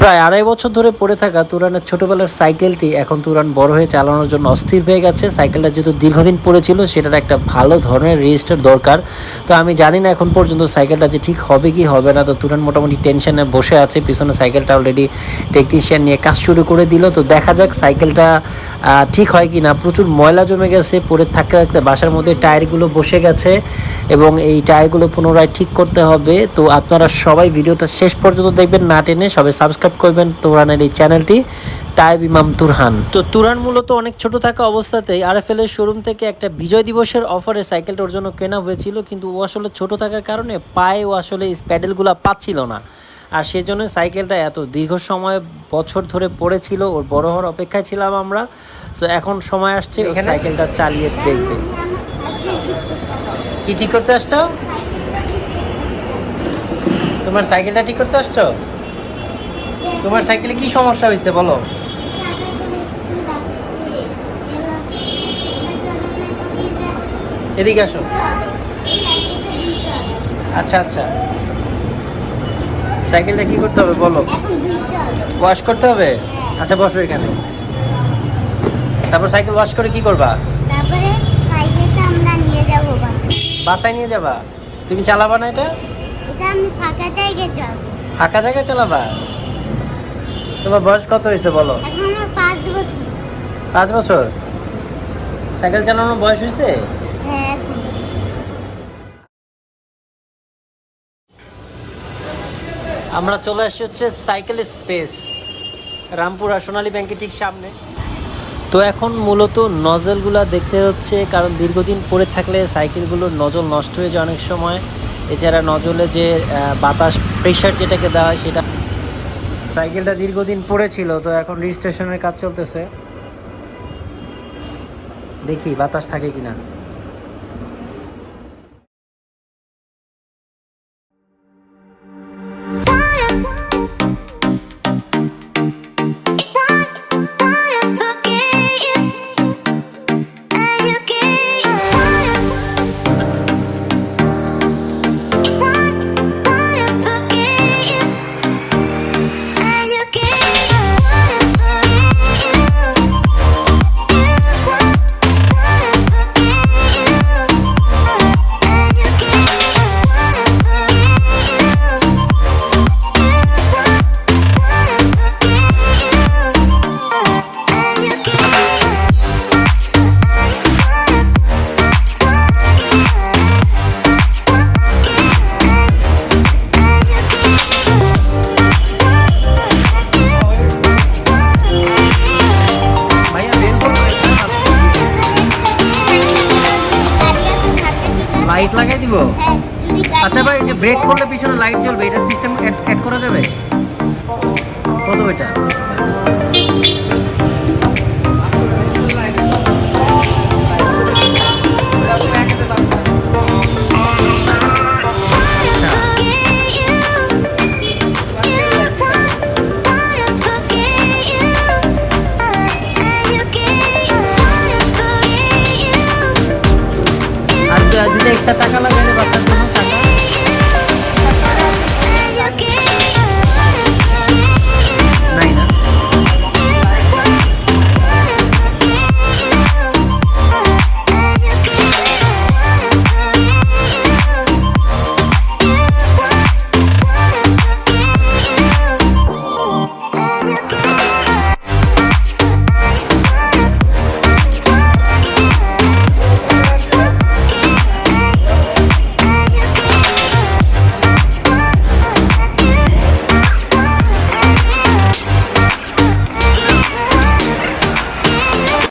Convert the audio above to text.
প্রায় 2.5 বছর ধরে পড়ে থাকা তুরানের ছোটবেলার সাইকেলটি এখন তুরান বড় হয়ে চালানোর জন্য অস্থির হয়ে গেছে। সাইকেলটা যেহেতু দীর্ঘদিন পড়েছিল, সেটার একটা ভালো ধরনের রেজিস্টার দরকার। তো আমি জানি না এখন পর্যন্ত সাইকেলটা যে ঠিক হবে কি হবে না। তো তুরান মোটামুটি টেনশনে বসে আছে, পিছনে সাইকেলটা অলরেডি টেকনিশিয়ান নিয়ে কাজ শুরু করে দিল। তো দেখা যাক সাইকেলটা ঠিক হয় কি না। প্রচুর ময়লা জমে গেছে, পড়ে থাকতে থাকতে বাসার মধ্যে টায়ারগুলো বসে গেছে এবং এই টায়ারগুলো পুনরায় ঠিক করতে হবে। তো আপনারা সবাই ভিডিওটা শেষ পর্যন্ত দেখবেন, না টেনে সবাই সাবস্ক্রাইব করবেন তুরহানের এই চ্যানেলটি, তাইব ইমাম তুরহান। তো তুরহান মূলত অনেক ছোট থাকা অবস্থাতেই আরএফএল এর শোরুম থেকে একটা বিজয় দিবসের অফারে সাইকেলটা ওর জন্য কেনা হয়েছিল, কিন্তু ও আসলে ছোট থাকার কারণে পায়ে ও আসলে প্যাডেলগুলো পাচ্ছিল না, আর সেজন্য সাইকেলটা এত দীর্ঘ সময় বছর ধরে পড়েছিল। ওর বড় হওয়ার অপেক্ষায় ছিলাম আমরা। সো এখন সময় আসছে ও সাইকেলটা চালিয়ে দেখবে। কি ঠিক করতে আসছো? তোমার সাইকেলটা ঠিক করতে আসছো? তোমার সাইকেলে কি সমস্যা হয়েছে বলো? এদিকে আসো। আচ্ছা আচ্ছা, সাইকেলটা কি করতে হবে বলো? ওয়াশ করতে হবে? আচ্ছা বসো এখানে। তারপর সাইকেল ওয়াশ করে কি করবা? তারপরে সাইকেলটা আমরা নিয়ে যাব বাসায় নিয়ে যাবা? তুমি চালাবা না এটা? এটা আমি ফাঁকা জায়গায় যাব। ফাঁকা জায়গায় চালাবা? তোমার বয়স কত হয়েছে বলো? এখন আমার 5 বছর। 5 বছর? সাইকেল চালানোর বয়স হয়েছে? হ্যাঁ এখন। আমরা চলে আসছি হচ্ছে সাইকেল স্পেস, রামপুরা সোনালী ব্যাংকের ঠিক সামনে। তো এখন মূলত নজলগুলো দেখতে হচ্ছে, কারণ দীর্ঘদিন পরে থাকলে সাইকেলগুলোর নজল নষ্ট হয়ে যায় অনেক সময়। এছাড়া নজলে যে বাতাস প্রেশার যেটাকে দেওয়া হয় সেটা, সাইকেলটা দীর্ঘদিন পড়েছিল, তো এখন রেজিস্ট্রেশনের কাজ চলতেছে। দেখি বাতাস থাকে কিনা। লাইট লাগাই দিব? হ্যাঁ, যদি আচ্ছা ভাই, যে ব্রেক করলে পিছনে লাইট জ্বলবে, এটা সিস্টেম অ্যাড করা যাবে? কত এটা?